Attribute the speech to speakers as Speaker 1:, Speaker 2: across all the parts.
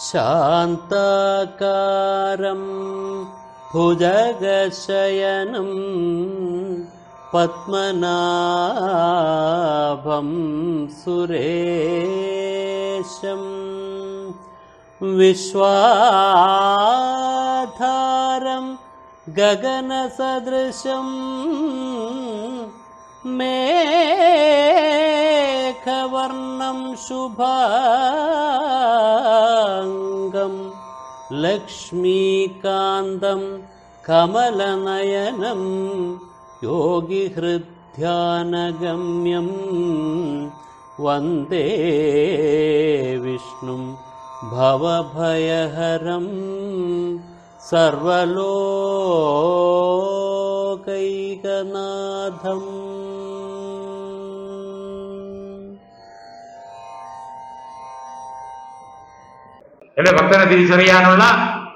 Speaker 1: ശാന്താകാരം ഭുജഗശയനം പത്മനാഭം സുരേശം വിശ്വാധാരം ഗഗനസദൃശം മേഘവർണം ശുഭാംഗം ലക്ഷ്മീകാന്തം കമലനയനം യോഗിഹൃദ്ധ്യാനഗമ്യം വന്ദേ വിഷ്ണും ഭവഭയഹരം സർവലോകൈകനാഥം.
Speaker 2: എന്റെ ഭക്തനെ തിരിച്ചറിയാനുള്ള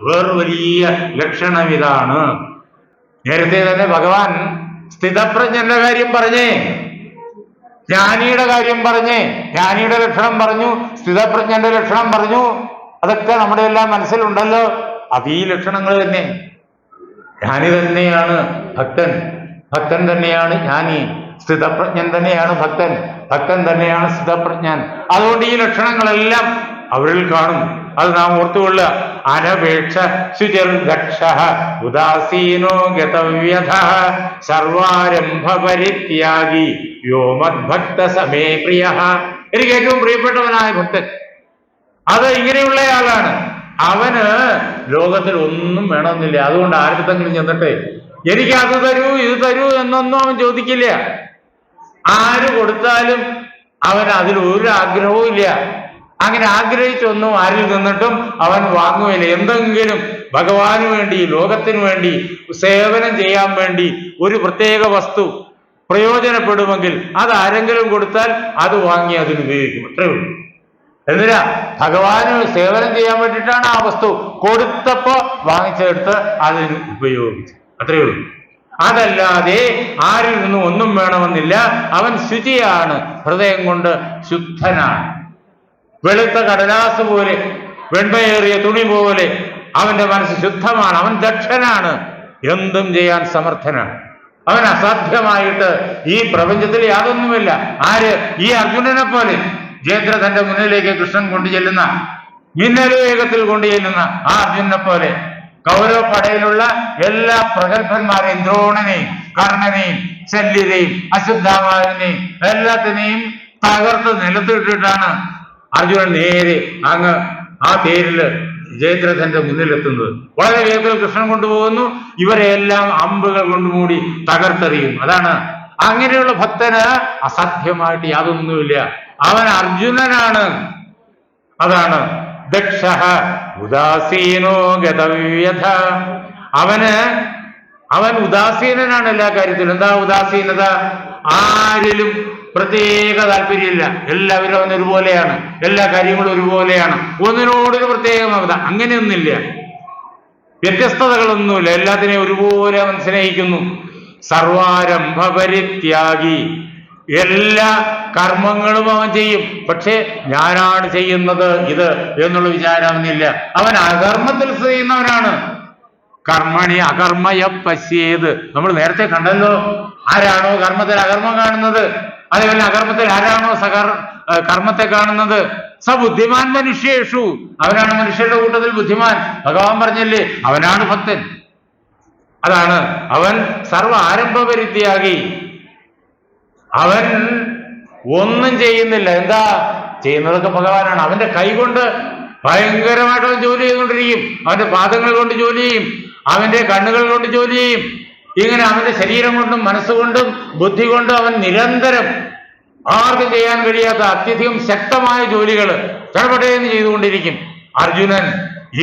Speaker 2: വേറൊരു വലിയ ലക്ഷണം ഇതാണ്. നേരത്തെ തന്നെ ഭഗവാൻ സ്ഥിതപ്രജ്ഞന്റെ കാര്യം പറഞ്ഞേ, ജ്ഞാനിയുടെ കാര്യം പറഞ്ഞേ, ജ്ഞാനിയുടെ ലക്ഷണം പറഞ്ഞു, സ്ഥിതപ്രജ്ഞന്റെ ലക്ഷണം പറഞ്ഞു. അതൊക്കെ നമ്മുടെ എല്ലാം മനസ്സിലുണ്ടല്ലോ. അത് ഈ ലക്ഷണങ്ങൾ തന്നെ. ജ്ഞാനി തന്നെയാണ് ഭക്തൻ, ഭക്തൻ തന്നെയാണ് ജ്ഞാനി, സ്ഥിതപ്രജ്ഞൻ തന്നെയാണ് ഭക്തൻ, ഭക്തൻ തന്നെയാണ് സ്ഥിതപ്രജ്ഞൻ. അതുകൊണ്ട് ഈ ലക്ഷണങ്ങളെല്ലാം അവരിൽ കാണും. അത് നാം ഓർത്തുകൊള്ളുക. അനപേക്ഷ ശുചിർദക്ഷ ഉദാസീനോ ഗതവ്യഥ സർവാരംഭ പരിത്യാഗി വ്യോമദ്ഭക്ത സമേ പ്രിയ. എനിക്ക് ഏറ്റവും പ്രിയപ്പെട്ടവനായ ഭക്തൻ അത് ഇങ്ങനെയുള്ളയാളാണ്. അവന് ലോകത്തിൽ ഒന്നും വേണമെന്നില്ല. അതുകൊണ്ട് ആരുടെങ്കിലും ചെന്നിട്ട് എനിക്ക് അത് തരൂ ഇത് തരൂ എന്നൊന്നും അവൻ ചോദിക്കില്ല. ആര് കൊടുത്താലും അവൻ അതിൽ ഒരു ആഗ്രഹവും ഇല്ല. അങ്ങനെ ആഗ്രഹിച്ചൊന്നും ആരിൽ നിന്നിട്ടും അവൻ വാങ്ങുകയില്ല. എന്തെങ്കിലും ഭഗവാന് വേണ്ടി, ലോകത്തിനു വേണ്ടി, സേവനം ചെയ്യാൻ വേണ്ടി ഒരു പ്രത്യേക വസ്തു പ്രയോജനപ്പെടുമെങ്കിൽ അത് ആരെങ്കിലും കൊടുത്താൽ അത് വാങ്ങി അതിന് ഉപയോഗിക്കും. അത്രേ ഉള്ളൂ. എന്തിനാ? ഭഗവാന് സേവനം ചെയ്യാൻ വേണ്ടിയിട്ടാണ് ആ വസ്തു കൊടുത്തപ്പോ വാങ്ങിച്ചെടുത്ത് അതിന് ഉപയോഗിച്ചു. അത്രേ ഉള്ളൂ. അതല്ലാതെ ആരിൽ നിന്നും ഒന്നും വേണമെന്നില്ല. അവൻ ശുചിയാണ്, ഹൃദയം കൊണ്ട് ശുദ്ധനാണ്. വെളുത്ത കടലാസ് പോലെ, വെണ്മയേറിയ തുണി പോലെ അവന്റെ മനസ്സ് ശുദ്ധമാണ്. അവൻ ദക്ഷനാണ്, എന്തും ചെയ്യാൻ സമർത്ഥനാണ്. അവൻ അസാധ്യമായിട്ട് ഈ പ്രപഞ്ചത്തിൽ യാതൊന്നുമില്ല. ആര്? ഈ അർജുനനെ പോലെ ജയദ്രഥന്റെ മുന്നിലേക്ക് കൃഷ്ണൻ കൊണ്ടു ചെല്ലുന്ന, മിന്നൽ വേഗത്തിൽ കൊണ്ടു ചെല്ലുന്ന ആ അർജുനനെ പോലെ കൗരവ പടയിലുള്ള എല്ലാ പ്രഗത്ഭന്മാരെയും, ദ്രോണനെയും കർണനെയും ശല്യരെയും അശ്വത്ഥാമാവിനെയും എല്ലാത്തിനെയും തകർത്ത് നിലത്തിട്ടിട്ടാണ് അർജുനൻ നേരെ അങ്ങ് ആ തേരില് ജയദ്രഥന്റെ മുന്നിലെത്തുന്നത്. വളരെ വേഗത്തിൽ കൃഷ്ണൻ കൊണ്ടുപോകുന്നു. ഇവരെല്ലാം അമ്പുകൾ കൊണ്ടുമൂടി തകർത്തെറിയും. അതാണ്. അങ്ങനെയുള്ള ഭക്തന് അസാധ്യമായിട്ട് യാതൊന്നുമില്ല. അവൻ അർജുനനാണ്. അതാണ് ദക്ഷ ഉദാസീനോ ഗതവ്യഥ. അവൻ ഉദാസീനനാണ് എല്ലാ കാര്യത്തിലും. എന്താ ഉദാസീനത? ആരിലും പ്രത്യേക താല്പര്യമില്ല. എല്ലാവരും അവൻ ഒരുപോലെയാണ്, എല്ലാ കാര്യങ്ങളും ഒരുപോലെയാണ്. ഒന്നിനോടൊരു പ്രത്യേക മമത അങ്ങനെയൊന്നുമില്ല, വ്യത്യസ്തതകളൊന്നുമില്ല. എല്ലാത്തിനെയും ഒരുപോലെ അവൻ സ്നേഹിക്കുന്നു. സർവാരംഭ പരിത്യാഗി. എല്ലാ കർമ്മങ്ങളും അവൻ ചെയ്യും. പക്ഷെ ഞാനാണ് ചെയ്യുന്നത് ഇത് എന്നുള്ള വിചാരം അവനില്ല. അവൻ അകർമ്മത്തിൽ ചെയ്യുന്നവനാണ്. കർമ്മണി അകർമ്മയ പശ്യേത്. നമ്മൾ നേരത്തെ കണ്ടല്ലോ. ആരാണോ കർമ്മത്തിൽ അകർമ്മം കാണുന്നത്, അതേപോലെ അകർമ്മത്തിൽ ആരാണോ കർമ്മത്തെ കാണുന്നത്, സ ബുദ്ധിമാൻ മനുഷ്യേഷു. അവനാണ് മനുഷ്യരുടെ കൂട്ടത്തിൽ ബുദ്ധിമാൻ. ഭഗവാൻ പറഞ്ഞില്ലേ, അവനാണ് ഭക്തൻ. അതാണ് അവൻ സർവ ആരംഭ പരിത്യാഗി. അവൻ ഒന്നും ചെയ്യുന്നില്ല. എന്താ ചെയ്യുന്നതൊക്കെ ഭഗവാനാണ്. അവന്റെ കൈ കൊണ്ട് ഭയങ്കരമായിട്ട് അവൻ ജോലി ചെയ്തുകൊണ്ടിരിക്കും. അവന്റെ പാദങ്ങൾ കൊണ്ട് ജോലി ചെയ്യും, അവന്റെ കണ്ണുകൾ കൊണ്ട് ജോലി ചെയ്യും. ഇങ്ങനെ അവന്റെ ശരീരം കൊണ്ടും മനസ്സുകൊണ്ടും ബുദ്ധി കൊണ്ടും അവൻ നിരന്തരം ആർക്കും ചെയ്യാൻ കഴിയാത്ത അത്യധികം ശക്തമായ ജോലികൾ ചടപടയെന്ന് ചെയ്തുകൊണ്ടിരിക്കും. അർജുനൻ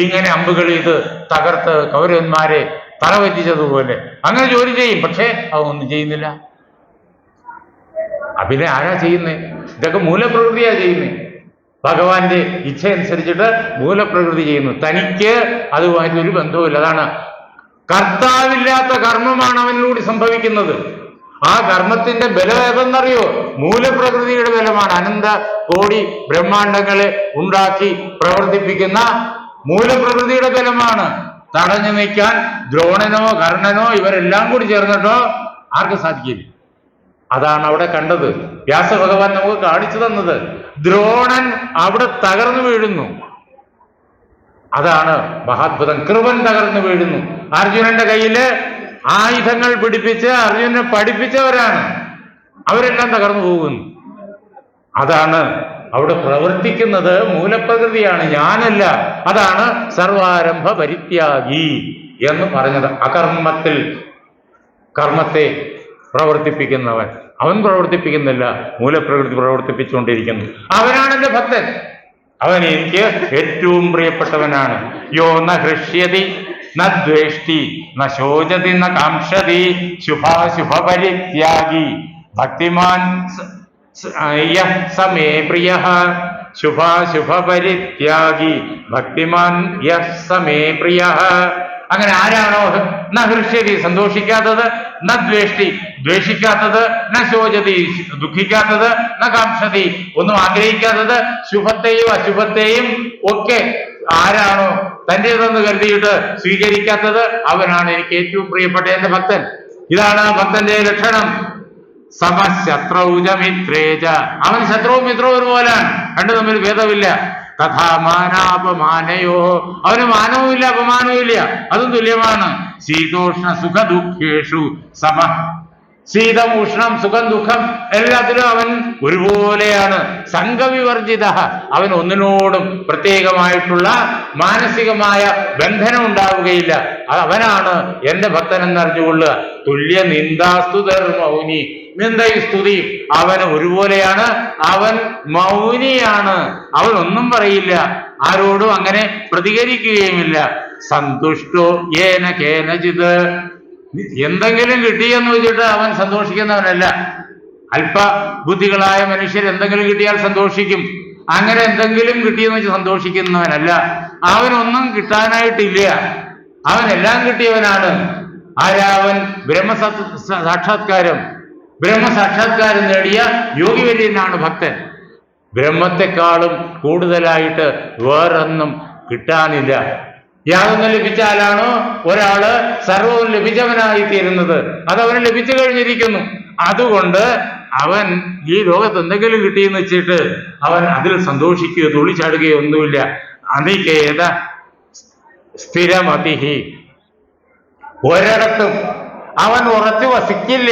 Speaker 2: ഇങ്ങനെ അമ്പുകൾ ചെയ്ത് തകർത്ത് കൗരവന്മാരെ തലവറ്റിച്ചതുപോലെ അങ്ങനെ ജോലി ചെയ്യും. പക്ഷേ അതൊന്നും ചെയ്യുന്നില്ല. പിന്നെ ആരാ ചെയ്യുന്നേ? ഇതൊക്കെ മൂലപ്രകൃതിയാ ചെയ്യുന്നേ. ഭഗവാന്റെ ഇച്ഛ അനുസരിച്ചിട്ട് മൂലപ്രകൃതി ചെയ്യുന്നു. തനിക്ക് അതുമായിട്ട് ഒരു ബന്ധവുമില്ല. അതാണ് കർത്താവില്ലാത്ത കർമ്മമാണ് അവനിലൂടെ സംഭവിക്കുന്നത്. ആ കർമ്മത്തിന്റെ ബലം ഏതെന്നറിയോ? മൂലപ്രകൃതിയുടെ ബലമാണ്. അനന്ത കോടി ബ്രഹ്മാണ്ടങ്ങളെ ഉണ്ടാക്കി പ്രവർത്തിപ്പിക്കുന്ന മൂലപ്രകൃതിയുടെ ബലമാണ്. തടഞ്ഞു നിൽക്കാൻ ദ്രോണനോ കർണനോ ഇവരെല്ലാം കൂടി ചേർന്നിട്ടോ ആർക്കും സാധിക്കില്ല. അതാണ് അവിടെ കണ്ടത്. വ്യാസഭഗവാൻ നമുക്ക് കാണിച്ചു തന്നത്. ദ്രോണൻ അവിടെ തകർന്നു വീഴുന്നു. അതാണ് മഹാത്ഭുതം. കൃപൻ തകർന്നു വീഴുന്നു. അർജുനന്റെ കയ്യില് ആയുധങ്ങൾ പിടിപ്പിച്ച് അർജുനനെ പഠിപ്പിച്ചവരാണ്. അവരെല്ലാം തകർന്നു പോകുന്നു. അതാണ് അവിടെ പ്രവർത്തിക്കുന്നത് മൂലപ്രകൃതിയാണ്, ഞാനല്ല. അതാണ് സർവാരംഭ പരിത്യാഗി എന്ന് പറഞ്ഞത്. അകർമ്മത്തിൽ കർമ്മത്തെ പ്രവർത്തിപ്പിക്കുന്നവൻ. അവൻ പ്രവർത്തിപ്പിക്കുന്നില്ല, മൂലപ്രകൃതി പ്രവർത്തിപ്പിച്ചുകൊണ്ടിരിക്കുന്നു. അവനാണ് എന്റെ ഭക്തൻ. അവൻ എനിക്ക് ഏറ്റവും പ്രിയപ്പെട്ടവനാണ്. യോ ന ഹൃഷ്യതി ന ദ്വേഷ്ടി ന ശോചതി ന കാംക്ഷതി ശുഭാശുഭ പരിത്യാഗി ഭക്തിമാൻ സമേ പ്രിയ. ശുഭാശുഭ പരിത്യാഗി ഭക്തിമാൻ സമേ പ്രിയ. അങ്ങനെ ആരാണോ ന ഹൃഷ്യതി സന്തോഷിക്കാത്തത്, ന ദ്വേഷ്ടി ദ്വേഷിക്കാത്തത്, ന ശോചതി ദുഃഖിക്കാത്തത്, ന കാംക്ഷതി ഒന്നും ആഗ്രഹിക്കാത്തത്, ശുഭത്തെയും അശുഭത്തെയും ഒക്കെ ആരാണോ തന്റേതെന്ന് കരുതിയിട്ട് സ്വീകരിക്കാത്തത്, അവനാണ് എനിക്ക് ഏറ്റവും പ്രിയപ്പെട്ട എന്റെ ഭക്തൻ. ഇതാണ് ഭക്തന്റെ ലക്ഷണം. സമശത്രൗജമിത്രേജ. അവൻ ശത്രുവും മിത്രവും ഒരുപോലാണ്, രണ്ടു തമ്മിൽ ഭേദമില്ല. തഥാ മാനാപമാനയോ. അവന് മാനവും ഇല്ല അപമാനവും ഇല്ല, അതും തുല്യമാണ്. ശീതോഷ്ണ സുഖ ദുഃഖേഷു സമ. ശീതം ഉഷ്ണം സുഖം ദുഃഖം എല്ലാത്തിലും അവൻ ഒരുപോലെയാണ്. സംഘവിവർജിത. അവൻ ഒന്നിനോടും പ്രത്യേകമായിട്ടുള്ള മാനസികമായ ബന്ധനം ഉണ്ടാവുകയില്ല. അവനാണ് എന്റെ ഭക്തൻ എന്നറിഞ്ഞുകൊള്ളുക. തുല്യ നിന്ദാസ്തുതർ മൗനി. നിന്ദയും സ്തുതിയും അവന് ഒരുപോലെയാണ്. അവൻ മൗനിയാണ്, അവൻ ഒന്നും പറയില്ല, ആരോടും അങ്ങനെ പ്രതികരിക്കുകയുമില്ല. സന്തുഷ്ടോ ഏന കേനചിത്. എന്തെങ്കിലും കിട്ടിയെന്ന് വെച്ചിട്ട് അവൻ സന്തോഷിക്കുന്നവനല്ല. അല്പ ബുദ്ധികളായ മനുഷ്യർ എന്തെങ്കിലും കിട്ടിയാൽ സന്തോഷിക്കും. അങ്ങനെ എന്തെങ്കിലും കിട്ടിയെന്ന് വെച്ച് സന്തോഷിക്കുന്നവനല്ല. അവനൊന്നും കിട്ടാനായിട്ടില്ല, അവനെല്ലാം കിട്ടിയവനാണ്. ആരാവൻ? ബ്രഹ്മസാക്ഷാത്കാരം നേടിയ യോഗിവര്യനാണ് ഭക്തൻ. ബ്രഹ്മത്തെക്കാളും കൂടുതലായിട്ട് വേറൊന്നും കിട്ടാനില്ല. യാതൊന്നും ലഭിച്ചാലാണോ ഒരാള് സർവവും ലഭിച്ചവനായി തീരുന്നത്? അതവന് ലഭിച്ചു കഴിഞ്ഞിരിക്കുന്നു. അതുകൊണ്ട് അവൻ ഈ ലോകത്ത് എന്തെങ്കിലും കിട്ടിയെന്ന് വെച്ചിട്ട് അവൻ അതിൽ സന്തോഷിക്കുകയോ തുള്ളിച്ചാടുകയോ ഒന്നുമില്ല. അനികേത സ്ഥിരമതിഹി. ഒരിടത്തും അവൻ ഉറച്ചു വസിക്കില്ല.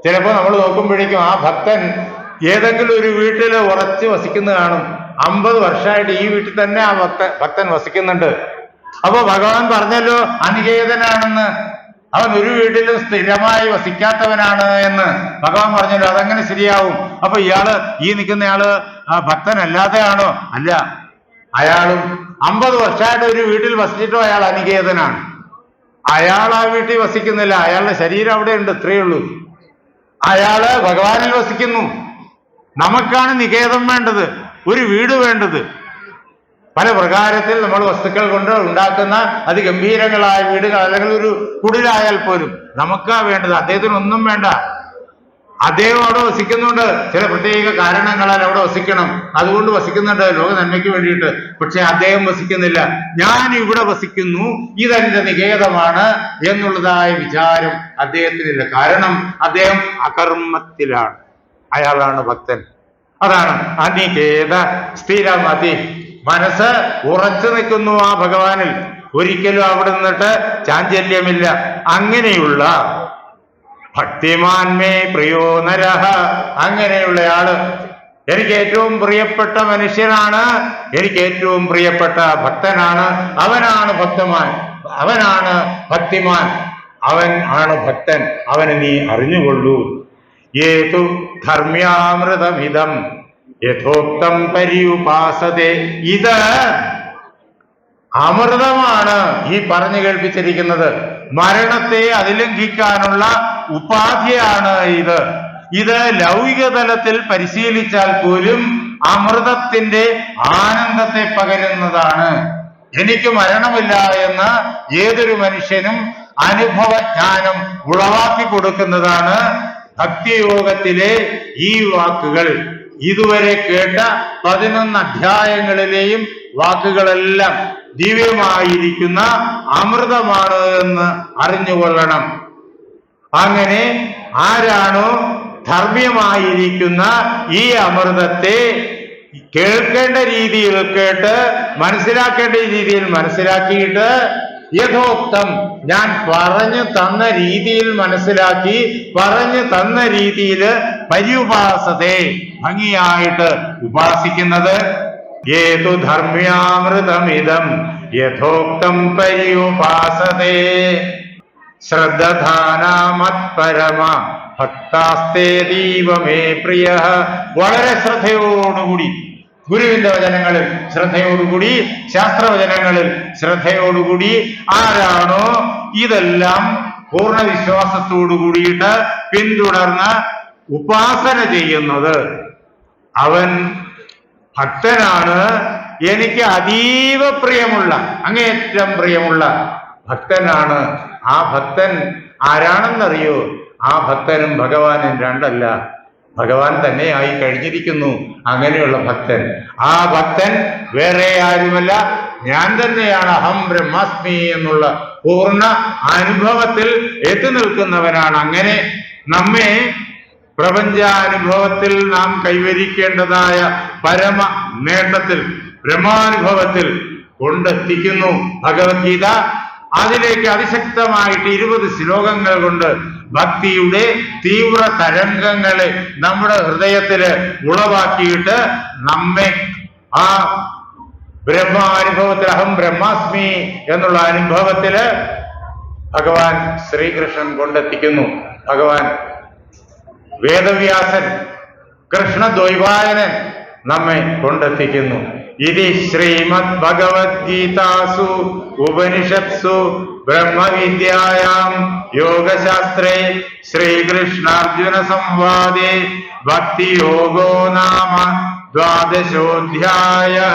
Speaker 2: ചിലപ്പോ നമ്മൾ നോക്കുമ്പോഴേക്കും ആ ഭക്തൻ ഏതെങ്കിലും ഒരു വീട്ടിൽ ഉറച്ചു വസിക്കുന്ന കാണും. 50 വർഷമായിട്ട് ഈ വീട്ടിൽ തന്നെ ആ ഭക്തൻ വസിക്കുന്നുണ്ട്. അപ്പൊ ഭഗവാൻ പറഞ്ഞല്ലോ അനികേതനാണെന്ന്. അവൻ ഒരു വീട്ടിലും സ്ഥിരമായി വസിക്കാത്തവനാണ് എന്ന് ഭഗവാൻ പറഞ്ഞല്ലോ. അതെങ്ങനെ ശരിയാവും? അപ്പൊ ഈ നിൽക്കുന്നയാള് ഭക്തനല്ലാതെയാണോ? അല്ല, അയാളും 50 വർഷമായിട്ട് ഒരു വീട്ടിൽ വസിച്ചിട്ടോ അയാൾ അനികേതനാണ്. അയാൾ ആ വീട്ടിൽ വസിക്കുന്നില്ല, അയാളുടെ ശരീരം അവിടെ ഉണ്ട്, ഇത്രയേ ഉള്ളൂ. അയാള് ഭഗവാനിൽ വസിക്കുന്നു. നമുക്കാണ് നികേതം വേണ്ടത്, ഒരു വീട് വേണ്ടത്. പല പ്രകാരത്തിൽ നമ്മൾ വസ്തുക്കൾ കൊണ്ട് ഉണ്ടാക്കുന്ന അതിഗംഭീരങ്ങളായ വീടുകൾ അല്ലെങ്കിൽ ഒരു കുടിലായാൽ പോലും നമുക്കാ വേണ്ടത്. അദ്ദേഹത്തിനൊന്നും വേണ്ട. അദ്ദേഹം അവിടെ വസിക്കുന്നുണ്ട്, ചില പ്രത്യേക കാരണങ്ങളാൽ അവിടെ വസിക്കണം, അതുകൊണ്ട് വസിക്കുന്നുണ്ട് ലോക നന്മയ്ക്ക് വേണ്ടിയിട്ട്. പക്ഷെ അദ്ദേഹം വസിക്കുന്നില്ല. ഞാൻ ഇവിടെ വസിക്കുന്നു, ഇതെന്റെ നികേതമാണ് എന്നുള്ളതായ വിചാരം അദ്ദേഹത്തിനില്ല. കാരണം അദ്ദേഹം അകർമ്മത്തിലാണ്. അയാളാണ് ഭക്തൻ. അതാണ് അനികേത സ്ഥിരമതി. മനസ്സ് ഉറച്ചു നിൽക്കുന്നു ആ ഭഗവാനിൽ. ഒരിക്കലും അവിടെ നിന്നിട്ട് ചാഞ്ചല്യമില്ല. അങ്ങനെയുള്ള ഭക്തിമാൻമേ പ്രിയോ നരഹ. അങ്ങനെയുള്ളയാള് എനിക്ക് ഏറ്റവും പ്രിയപ്പെട്ട മനുഷ്യനാണ്, എനിക്ക് ഏറ്റവും പ്രിയപ്പെട്ട ഭക്തനാണ്. അവനാണ് ഭക്തമാൻ, അവനാണ് ഭക്തിമാൻ, അവൻ ആണ് ഭക്തൻ. അവനെ നീ അറിഞ്ഞുകൊള്ളൂ. ഏതു ധർമ്മ്യാമൃതമിതം യഥോക്തം പര്യുപാസതേ. ഇത് അമൃതമാണ് ഈ പറഞ്ഞു കേൾപ്പിച്ചിരിക്കുന്നത്. മരണത്തെ അതിലംഘിക്കാനുള്ള ഉപാധിയാണ് ഇത്. ഇത് ലൗകിക തലത്തിൽ പരിശീലിച്ചാൽ പോലും അമൃതത്തിന്റെ ആനന്ദത്തെ പകരുന്നതാണ്. എനിക്ക് മരണമില്ല എന്ന് ഏതൊരു മനുഷ്യനും അനുഭവജ്ഞാനം ഉളവാക്കി കൊടുക്കുന്നതാണ് ഭക്തിയോഗത്തിലെ ഈ വാക്കുകൾ ഇതുവരെ കേട്ട 11 അധ്യായങ്ങളിലെയും വാക്കുകളെല്ലാം ദിവ്യമായിരിക്കുന്ന അമൃതമാണ് എന്ന് അറിഞ്ഞുകൊള്ളണം. അങ്ങനെ ആരാണോ ധർമ്മ്യമായിരിക്കുന്ന ഈ അമൃതത്തെ കേൾക്കേണ്ട രീതിയിൽ കേട്ട് മനസ്സിലാക്കേണ്ട രീതിയിൽ മനസ്സിലാക്കിയിട്ട് യഥോക്തം ഞാൻ പറഞ്ഞു തന്ന രീതിയിൽ മനസ്സിലാക്കി പറഞ്ഞു തന്ന രീതിയിൽ പര്യുപാസത്തെ ഭംഗിയായിട്ട് ഉപാസിക്കുന്നത് ഏതു ധർമ്മ്യാമൃതമിതം യഥോക്തം പര്യുപാസതേ ശ്രദ്ധാനാമത്പരമ ഭക്താസ്തേ ദീവമേ പ്രിയ. വളരെ ശ്രദ്ധയോടുകൂടി ഗുരുവിന്റെ വചനങ്ങളിൽ ശ്രദ്ധയോടുകൂടി ശാസ്ത്രവചനങ്ങളിൽ ശ്രദ്ധയോടുകൂടി ആരാണോ ഇതെല്ലാം പൂർണ്ണ വിശ്വാസത്തോടു കൂടിയിട്ട് പിന്തുടർന്ന് ഉപാസന ചെയ്യുന്നത് അവൻ ഭക്തനാണ്. എനിക്ക് അതീവ പ്രിയമുള്ള അങ്ങേയറ്റം പ്രിയമുള്ള ഭക്തനാണ്. ആ ഭക്തൻ ആരാണെന്നറിയോ? ആ ഭക്തനും ഭഗവാനും രണ്ടല്ല, ഭഗവാൻ തന്നെ ആയി കഴിഞ്ഞിരിക്കുന്നു. അങ്ങനെയുള്ള ഭക്തൻ, ആ ഭക്തൻ വേറെ ആരുമല്ല, ഞാൻ തന്നെയാണ്. അഹം ബ്രഹ്മാസ്മി എന്നുള്ള പൂർണ്ണ അനുഭവത്തിൽ എത്തി നിൽക്കുന്നവനാണ്. അങ്ങനെ നമ്മെ പ്രപഞ്ചാനുഭവത്തിൽ നാം കൈവരിക്കേണ്ടതായ പരമ നേട്ടത്തിൽ ബ്രഹ്മാനുഭവത്തിൽ കൊണ്ടെത്തിക്കുന്നു ഭഗവത്ഗീത. അതിലേക്ക് അതിശക്തമായിട്ട് 20 ശ്ലോകങ്ങൾ കൊണ്ട് ഭക്തിയുടെ തീവ്ര തരംഗങ്ങളെ നമ്മുടെ ഹൃദയത്തില് ഉളവാക്കിയിട്ട് നമ്മെ ആ ബ്രഹ്മാനുഭവത്തിൽ അഹം ബ്രഹ്മാസ്മി എന്നുള്ള അനുഭവത്തില് ഭഗവാൻ ശ്രീകൃഷ്ണൻ കൊണ്ടെത്തിക്കുന്നു. ഭഗവാൻ വേദവ്യാസൻ കൃഷ്ണദ്വൈപായനൻ നമ്മെ കൊണ്ടെത്തിക്കുന്നു. ഇതി ശ്രീമദ് ഭഗവദ്ഗീതാസു ഉപനിഷത്സു ബ്രഹ്മവിദ്യായാം യോഗശാസ്ത്രേ ശ്രീകൃഷ്ണാർജുന സംവാദേ ഭക്തിയോഗോ നാമ 12 അധ്യായഃ.